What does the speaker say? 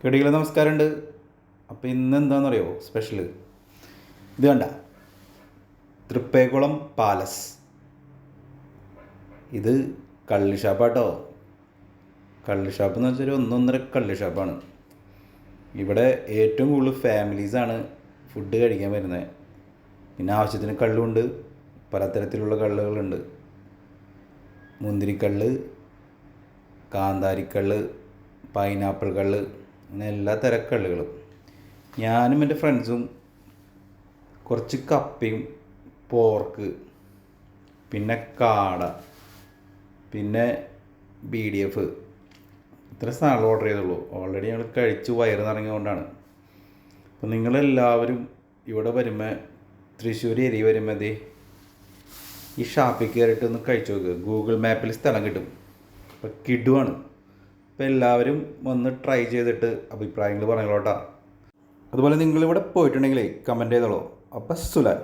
കേടികളെ നമസ്കാരമുണ്ട്. അപ്പോൾ ഇന്ന് എന്താണെന്നറിയോ സ്പെഷ്യൽ? ഇത് കണ്ട തൃപ്പേക്കുളം പാലസ്. ഇത് കള്ള് ഷാപ്പാട്ടോ. കള്ള് ഷാപ്പ് എന്ന് വെച്ചാൽ ഒന്നൊന്നര കള്ള് ഷാപ്പാണ്. ഇവിടെ ഏറ്റവും കൂടുതൽ ഫാമിലീസാണ് ഫുഡ് കഴിക്കാൻ വരുന്നത്. പിന്നെ ആവശ്യത്തിന് കള്ളുണ്ട്, പലതരത്തിലുള്ള കള്ളുകളുണ്ട്. മുന്തിരിക്കള്ള്, കാന്താരിക്കള്ള്, പൈനാപ്പിൾ കള്ള്, അങ്ങനെ എല്ലാ തരം കള്ളുകളും. ഞാനും എൻ്റെ ഫ്രണ്ട്സും കുറച്ച് കപ്പയും പോർക്ക്, പിന്നെ കാട, പിന്നെ BDF, ഇത്ര സാധനങ്ങൾ ഓർഡർ ചെയ്തുള്ളൂ. ഓൾറെഡി ഞങ്ങൾ കഴിച്ച് വയറ് നിറങ്ങിയതുകൊണ്ടാണ്. അപ്പോൾ നിങ്ങളെല്ലാവരും ഇവിടെ വരുമ്പോൾ, തൃശ്ശൂർ ഏരിയ വരുമ്പോൾ ഈ ഷാപ്പിൽ കയറിയിട്ട് ഒന്ന് കഴിച്ചു നോക്കുക. ഗൂഗിൾ മാപ്പിൽ സ്ഥലം കിട്ടും. അപ്പോൾ കിടുവാണ്. അപ്പോൾ എല്ലാവരും വന്ന് ട്രൈ ചെയ്തിട്ട് അഭിപ്രായങ്ങൾ പറഞ്ഞോളൂ കേട്ടോ. അതുപോലെ നിങ്ങളിവിടെ പോയിട്ടുണ്ടെങ്കിലേ കമൻറ്റ് ചെയ്തോളൂ. അപ്പോൾ സുലാൻ.